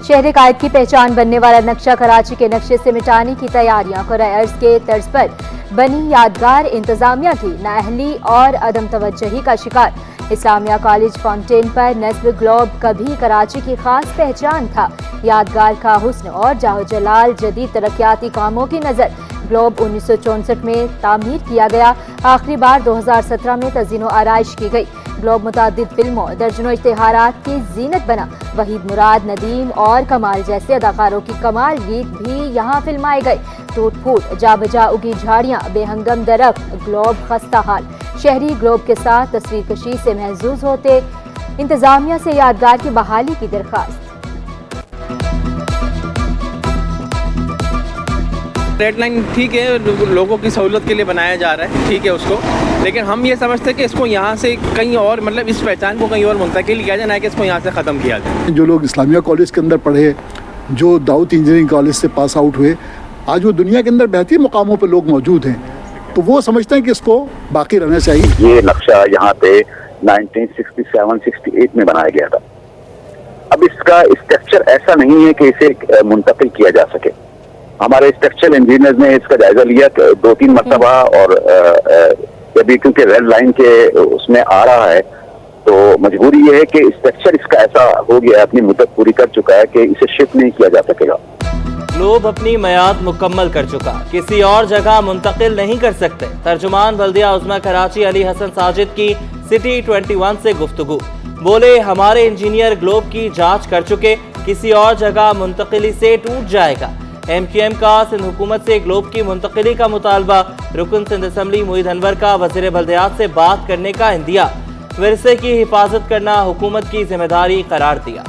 शहर कायद की पहचान बनने वाला नक्शा कराची के नक्शे से मिटाने की तैयारियां। कुराए अर्ज के तर्ज पर बनी यादगार इंतजामिया की नाअहली और अदम तवज्जही का शिकार। इस्लामिया कॉलेज फाउंटेन पर नस्ब ग्लोब कभी कराची की खास पहचान था। यादगार का हुस्न और जाहो जलाल जदीद तरक्याती कामों की नजर। ग्लोब 1964 में तामीर किया गया, आखिरी बार 2017 में तज़ीनो आराइश की गई। ग्लोब मुतादिद फिल्मों, दर्जनों इश्तिहारात की जीनत बना। वहीद मुराद, नदीम और कमाल जैसे अदाकारों की कमाल गीत भी यहाँ फिल्माए गए। टूट फूट, जा बजा उगी झाड़ियाँ, बेहंगम दरख्त, ग्लोब खस्ता हाल। शहरी ग्लोब के साथ तस्वीर कशी से महजूज होते। इंतजामिया से यादगार की बहाली की दरख्वास्त। रेड लाइन ठीक है, लोगों की सहूलत के लिए बनाया जा रहा है, ठीक है उसको, लेकिन हम ये समझते हैं कि इसको यहाँ से कहीं और, मतलब इस पहचान को कहीं और मुंतकिल किया जाए, ना कि इसको यहाँ से ख़त्म किया जाए। जो लोग इस्लामिया कॉलेज के अंदर पढ़े, जो दाऊद इंजीनियरिंग कॉलेज से पास आउट हुए, आज वो दुनिया के अंदर बेहतरीन मुकामों पर लोग मौजूद हैं, तो वो समझते हैं कि इसको बाकी रहना चाहिए। ये नक्शा यहाँ पे 1967-68 में बनाया गया था। अब इसका स्ट्रक्चर ऐसा नहीं है कि इसे मुंतकिल किया जा सके। हमारे स्ट्रक्चरल इंजीनियर्स ने इसका जायजा लिया 2-3 मरतबा, और अभी क्योंकि रेड लाइन के उसमें आ रहा है तो मजबूरी ये है कि स्ट्रक्चर इसका ऐसा हो गया, अपनी मुद्दत पूरी कर चुका है कि इसे शिफ्ट नहीं किया जा सकेगा। ग्लोब अपनी मयाद मुकम्मल कर चुका, किसी और जगह मुंतकिल नहीं कर सकते। तर्जुमान बल्दिया उज़्मा कराची अली हसन साजिद की सिटी 21 से गुफ्तगू। बोले, हमारे इंजीनियर ग्लोब की जांच कर चुके, किसी और जगह मुंतकिली से टूट जाएगा। MQM का सिंध हुकूमत से ग्लोब की मुंतकिली का मुतालबा। रुकन सिंध असम्बली मोहिद अनवर का वज़ीर बल्दियात से बात करने का इंदिया। विरसे की हिफाजत करना हुकूमत की जिम्मेदारी करार दिया।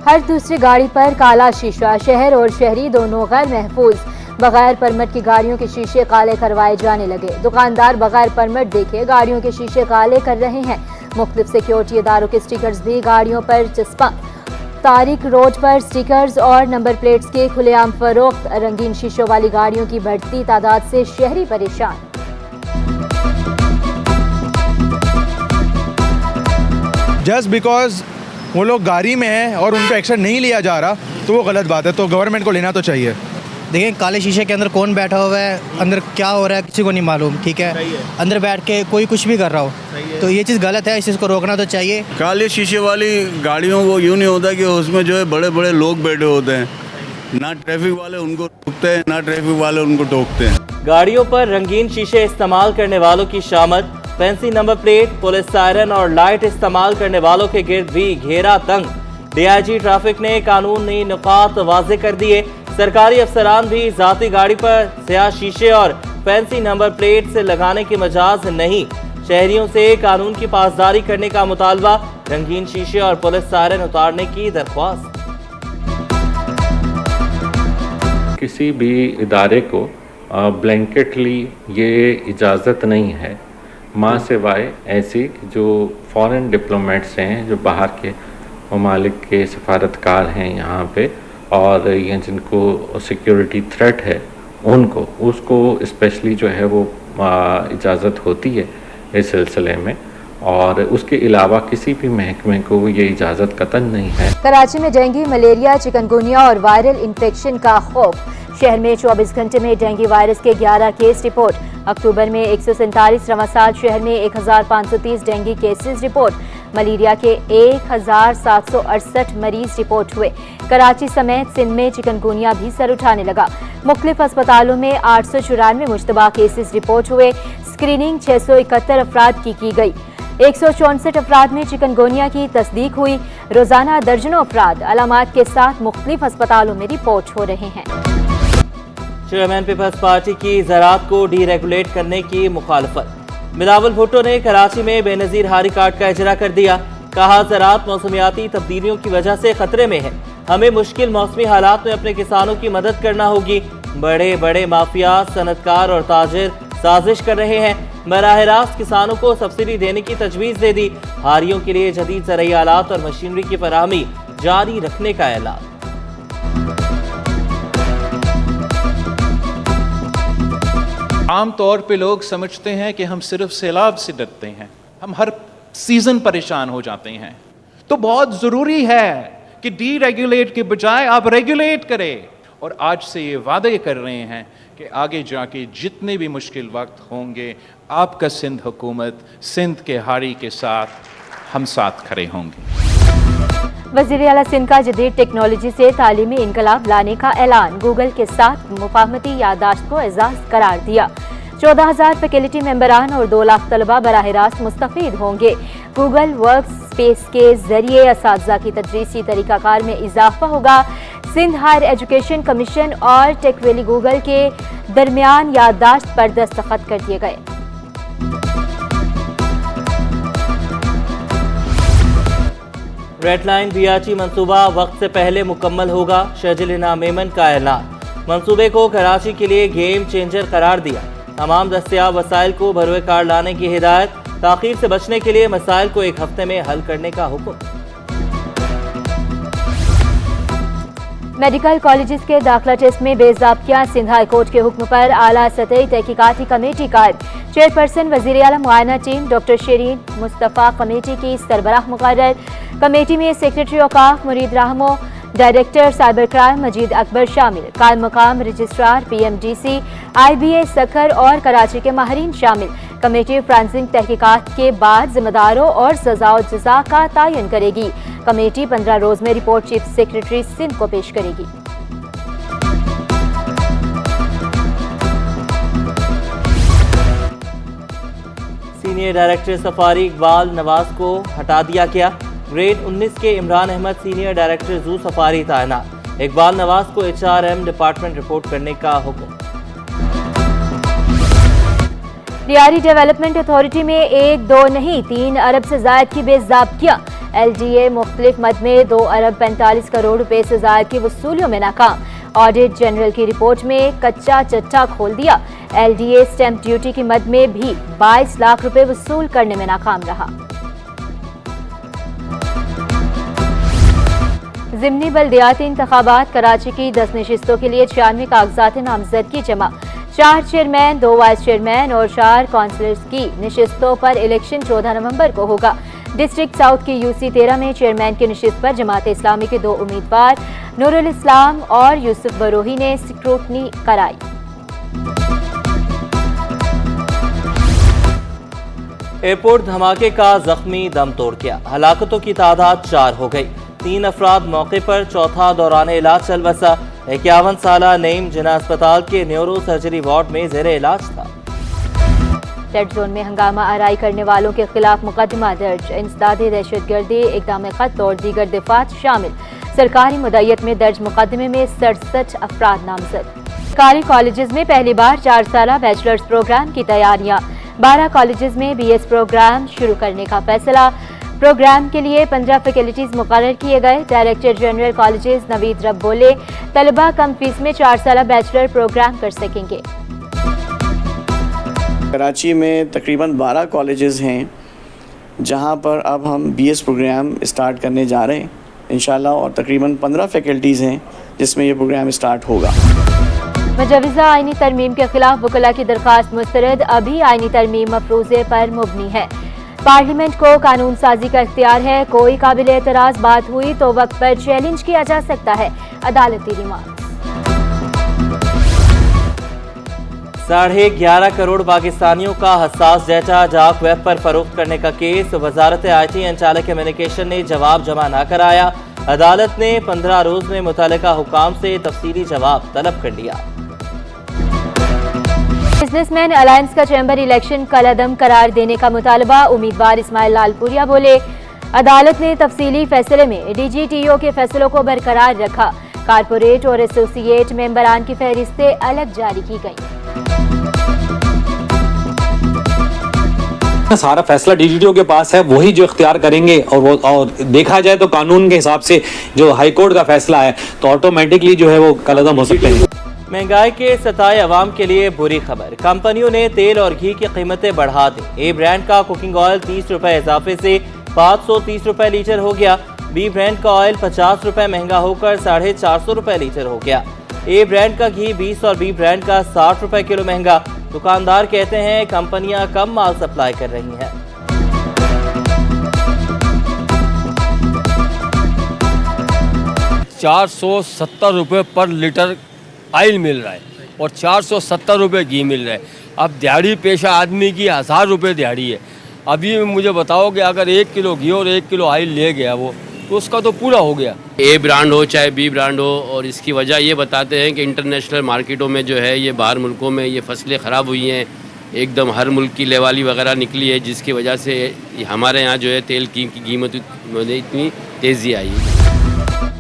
हर दूसरी गाड़ी पर काला शीशा, शहर और शहरी दोनों गैर महफूज। बगैर परमिट की गाड़ियों के शीशे काले करवाए जाने लगे। दुकानदार बगैर परमिट देखे गाड़ियों के शीशे काले कर रहे हैं। मुख्तलिफ सिक्योरिटी इदारों के स्टिकर्स भी गाड़ियों पर चस्पा। तारिक रोड पर स्टिकर्स और नंबर प्लेट्स के खुलेआम फरोख्त। रंगीन शीशों वाली गाड़ियों की बढ़ती तादाद से शहरी परेशान। जस्ट बिकॉज वो लोग गाड़ी में हैं और उन पर एक्शन नहीं लिया जा रहा तो वो गलत बात है, तो गवर्नमेंट को लेना तो चाहिए। देखिए, काले शीशे के अंदर कौन बैठा हुआ है, अंदर क्या हो रहा है किसी को नहीं मालूम, ठीक है। अंदर बैठ के कोई कुछ भी कर रहा हो तो ये चीज़ गलत है, इस चीज़ को रोकना तो चाहिए। काले शीशे वाली गाड़ियों को यूँ नहीं होता कि उसमें जो है बड़े बड़े लोग बैठे होते हैं, ना ट्रैफिक वाले उनको रोकते हैं ना ट्रैफिक वाले उनको टोकते हैं। गाड़ियों पर रंगीन शीशे इस्तेमाल करने वालों की शामद। Fancy number plate, police siren और लाइट इस्तेमाल करने वालों के गिर्द भी घेरा तंग। DIG ट्रैफिक ने कानूनी नुकात वाज़े कर दिए। सरकारी अफसरान भी जाती गाड़ी पर स्याह शीशे और फैंसी नंबर प्लेट से लगाने की मजाज नहीं। शहरियों से कानून की पासदारी करने का मुतालबा। रंगीन शीशे और पुलिस सायरन उतारने की दरख्वास्त। किसी भी इदारे को ब्लैंकेटली ये इजाज़त नहीं है, माँ सिवाय ऐसी जो फॉरेन डिप्लोमेट्स हैं, जो बाहर के ममालिक के सफारतकार हैं यहाँ पे, और ये जिनको सिक्योरिटी थ्रेट है उनको, उसको स्पेशली जो है वो इजाज़त होती है इस सिलसिले में, और उसके अलावा किसी भी महकमे को ये इजाज़त कतई नहीं है। कराची में डेंगू, मलेरिया, चिकनगुनिया और वायरल इन्फेक्शन का खौफ। शहर में 24 घंटे में डेंगू वायरस के 11 केस रिपोर्ट। अक्टूबर में 147, रवा साल शहर में 1530 डेंगू केसेस रिपोर्ट। मलेरिया के 1768 मरीज रिपोर्ट हुए। कराची समेत सिंध में चिकनगुनिया भी सर उठाने लगा। मुख्तलिफ अस्पतालों में 894 मुश्तबा केसेस रिपोर्ट हुए। स्क्रीनिंग 671 अफराद की गई। 164 अफराद में चिकनगुनिया की तस्दीक हुई। रोजाना दर्जनों अफराद अलामात के साथ मुख्तलिफ अस्पतालों में रिपोर्ट हो रहे हैं। चेयरमैन पीपल्स पार्टी की ज़राअत को डीरेगुलेट करने की मुखालफत। बिलावल भुट्टो ने कराची में बेनज़ीर हारी कार्ड का इजरा कर दिया। कहा, ज़राअत मौसमियाती तब्दीलियों की वजह से खतरे में है, हमें मुश्किल मौसमी हालात में अपने किसानों की मदद करना होगी। बड़े बड़े माफिया, सनतकार और ताजिर साजिश कर रहे हैं। बराह रास्त किसानों को सब्सिडी देने की तजवीज़ दे दी। हारियों के लिए जदीद ज़राई आलात और मशीनरी की फराहमी जारी रखने का ऐलान। आम तौर पे लोग समझते हैं कि हम सिर्फ सैलाब से डरते हैं, हम हर सीज़न परेशान हो जाते हैं। तो बहुत ज़रूरी है कि डीरेगुलेट के बजाय आप रेगुलेट करें। और आज से ये वादे कर रहे हैं कि आगे जाके जितने भी मुश्किल वक्त होंगे, आपका सिंध हुकूमत सिंध के हारी के साथ हम साथ खड़े होंगे। वज़ीर आला सिंध का जदीद टेक्नोलॉजी से तालीमी इनकलाब लाने का ऐलान, गूगल के साथ मुफाहमती यादाश्त को एजाज करार दिया। 14,000 फैकल्टी मेंबरान और 2 लाख तलबा बराह रास्त मुस्तफीद होंगे। गूगल वर्क स्पेस के जरिए असातिज़ा की तदरीसी तरीक़ाकार में इजाफा होगा। सिंध हायर एजुकेशन कमीशन और टेक वैली गूगल के दरमियान यादाश्त पर दस्तखत कर दिए गए। रेड लाइन बीआरटी मंसूबा वक्त से पहले मुकम्मल होगा, शर्जिल इनाम मेमन का ऐलान। मंसूबे को कराची के लिए गेम चेंजर करार दिया। तमाम दस्तियाब वसाइल को भरोए कार लाने की हिदायत। ताखीर से बचने के लिए मसाइल को 1 हफ्ते में हल करने का हुक्म। मेडिकल कॉलेजेस के दाखिला टेस्ट में बेज़ाब्तियां, सिंध हाई कोर्ट के हुक्म पर आला सतही तहकीकाती कमेटी कायम। चेयरपर्सन वज़ीर आला मुआयना team doctor Shareen Mustafa committee की सरबराह मुकर्रर। कमेटी में सेक्रेटरी औकाफ मुरीद रहमो, डायरेक्टर साइबर क्राइम मजीद अकबर शामिल। कायम मकाम रजिस्ट्रार PMDC IBA सखर और कराची के माहरीन शामिल। कमेटी फ्रांसिक तहकीकात के बाद जिम्मेदारों और सजा और जजा का तयन करेगी। कमेटी 15 रोज में रिपोर्ट चीफ सेक्रेटरी सिंध को पेश करेगी। Senior director safari Iqbal Nawaz को हटा दिया गया। ग्रेड 19 के Imran Ahmed senior director zoo safari तैनात। इकबाल नवाज को HRM डिपार्टमेंट रिपोर्ट करने का हुक्म। डियारी डेवलपमेंट अथॉरिटी में 1, 2 नहीं 3 अरब से जायद की बेज़ाब्तियां। LDA मुख्तलिफ मद में 2 अरब 45 करोड़ रुपए से जायद की वसूलियों में नाकाम। ऑडिट जनरल की रिपोर्ट में कच्चा चट्टा खोल दिया। LDA स्टैंप ड्यूटी की मद में भी 22 लाख रुपए वसूल करने में नाकाम रहा। ज़िमनी बल्दियाती इंतखाबात, कराची की 10 नशिस्तों के लिए 96 कागजात नामजदगी जमा। 4 चेयरमैन, 2 वाइस चेयरमैन और 4 काउंसलर्स की नशिस्तों पर इलेक्शन 14 नवंबर को होगा। डिस्ट्रिक्ट साउथ की UC 13 में चेयरमैन की नशिस्त पर जमात इस्लामी के 2 उम्मीदवार नूरुल इस्लाम और यूसुफ बरोही ने स्क्रूटनी कराई। एयरपोर्ट धमाके का जख्मी दम तोड़ गया। हलाकतों की तादाद 4 हो गई। 3 अफराद मौके पर, चौथा दौरान इलाज चल बसा। 51 साला नईम जिना अस्पताल के न्यूरो सर्जरी वार्ड में ज़ेरे इलाज था। रेड जोन में हंगामा आराई करने वालों के खिलाफ मुकदमा दर्ज। इंसदादे दहशतगर्दी, इक़दाम क़त्ल और दीगर दिफात शामिल। सरकारी मुद्दत में दर्ज मुकदमे में 67 अफराद नामजद। सरकारी कॉलेजेस में पहली बार 4 साला बैचलर्स प्रोग्राम की तैयारियां। 12 कॉलेजेस में BS प्रोग्राम शुरू करने का फैसला। प्रोग्राम के लिए 15 फैकल्टीज मुकर्रर किए गए। डायरेक्टर जनरल कॉलेजेस नवीद रब बोले, तलबा कम फीस में 4 साला बैचलर प्रोग्राम कर सकेंगे। कराची में तकरीबन 12 कॉलेजेस हैं जहां पर अब हम BS प्रोग्राम स्टार्ट करने जा रहे हैं इंशाल्लाह, और तकरीबन 15 फैकल्टीज़ हैं जिसमें ये प्रोग्राम स्टार्ट होगा। मुजवज़ा आइनी तरमीम के खिलाफ वकला की दरख्वास्त मुस्तरद। अभी आइनी तरमीम मफरूज़े पर मुबनी है। पार्लियामेंट को कानून साजी का इख्तियार है। कोई काबिल एतराज बात हुई तो वक्त पर चैलेंज किया जा सकता है। अदालती रिमांड। 11.5 करोड़ पाकिस्तानियों का हसास डेटा डार्क वेब पर फरोख्त करने का case. Wazarat IT and telecommunication ने जवाब जमा न कराया। अदालत ने 15 रोज में मुतल्लिका हुकाम से तफसीली जवाब तलब कर लिया। बिजनेसमैन अलायंस का चैम्बर इलेक्शन कलअदम करार देने का मुतालबा। उम्मीदवार इस्माइल लालपुरिया बोले, अदालत ने तफसीली फैसले में DGTO के फैसलों को बरकरार रखा। कारपोरेट और एसोसिएट मेंबरान की फहरिस्तें अलग जारी की गई। सारा फैसला DGTO के पास है, वही जो इख्तियार करेंगे। और देखा जाए तो कानून के हिसाब से जो हाई कोर्ट का फैसला है तो ऑटोमेटिकली जो है वो कलअदम हो सकते हैं। महंगाई के सताए अवाम के लिए बुरी खबर। कंपनियों ने तेल और घी की कीमतें बढ़ा दी। A ब्रांड का कुकिंग ऑयल 30 रुपए इजाफे से 530 रुपए लीटर हो गया। B ब्रांड का ऑयल 50 रुपए महंगा होकर 450 रुपए लीटर हो गया। A ब्रांड का घी 20 और B ब्रांड का 60 रुपए किलो महंगा। दुकानदार कहते हैं कंपनियां कम माल सप्लाई कर रही हैं। 470 रुपये पर लीटर ऑयल मिल रहा है और 470 रुपये घी मिल रहा है। अब दिहाड़ी पेशा आदमी की 1000 रुपये दिहाड़ी है। अभी मुझे बताओ कि अगर 1 किलो घी और 1 किलो ऑयल ले गया वो, तो उसका तो पूरा हो गया। ए ब्रांड हो चाहे बी ब्रांड हो, और इसकी वजह ये बताते हैं कि इंटरनेशनल मार्केटों में जो है ये बाहर मुल्कों में ये फसलें ख़राब हुई हैं, एकदम हर मुल्क की लेवाली वगैरह निकली है, जिसकी वजह से हमारे यहाँ जो है तेल की कीमत में इतनी तेज़ी आई।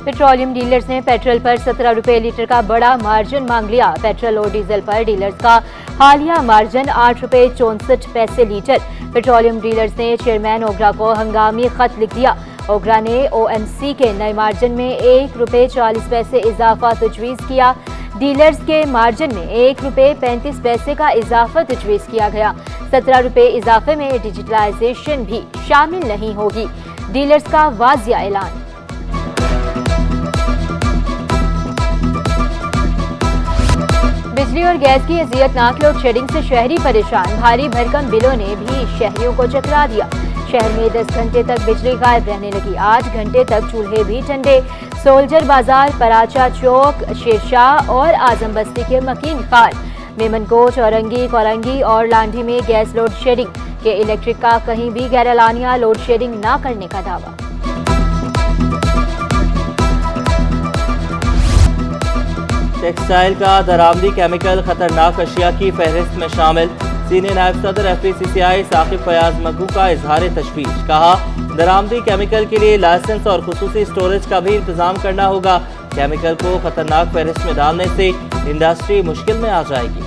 पेट्रोलियम डीलर्स ने पेट्रोल पर 17 रुपये लीटर का बड़ा मार्जिन मांग लिया। पेट्रोल और डीजल पर डीलर्स का हालिया मार्जिन 8 रुपये 64 पैसे लीटर। पेट्रोलियम डीलर्स ने चेयरमैन ओगरा को हंगामी खत लिख दिया। ओगरा ने OMC के नए मार्जिन में 1 रुपये 40 पैसे इजाफा तजवीज़ किया। डीलर्स के मार्जिन में 1 रुपये 35 पैसे का इजाफा तजवीज़ किया गया। 17 रुपये इजाफे में डिजिटलाइजेशन भी शामिल नहीं होगी। डीलर्स का वाजिया ऐलान। बिजली और गैस की अजियतनाक लोड शेडिंग से शहरी परेशान। भारी भरकम बिलों ने भी शहरियों को चकरा दिया। शहर में 10 घंटे तक बिजली गायब रहने लगी। 8 घंटे तक चूल्हे भी ठंडे। सोल्जर बाजार, पराचा चौक, शेरशाह और आजम बस्ती के मकीन खाल, मेमनकोट, औरंगी, कोरंगी और लांढी में गैस लोड शेडिंग के इलेक्ट्रिक का कहीं भी गैरलानिया लोड शेडिंग न करने का दावा। टेक्सटाइल का दरामदी केमिकल खतरनाक अशिया की फहरिस्त में शामिल। सीनियर नायब सदर FPCCI साकिब फयाज मग्गू का इजहार तशवीश। कहा, दरामदी केमिकल के लिए लाइसेंस और खुसूसी स्टोरेज का भी इंतजाम करना होगा। केमिकल को खतरनाक फहरिस्त में डालने से इंडस्ट्री मुश्किल में आ जाएगी।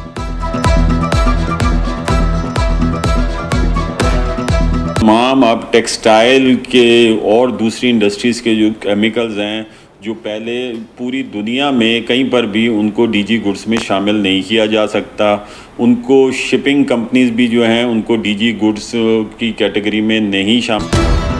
तमाम अब टेक्सटाइल के और दूसरी इंडस्ट्रीज़ के जो केमिकल्स हैं, जो पहले पूरी दुनिया में कहीं पर भी उनको DG गुड्स में शामिल नहीं किया जा सकता, उनको शिपिंग कंपनीज भी जो हैं उनको DG गुड्स की कैटेगरी में नहीं शामिल।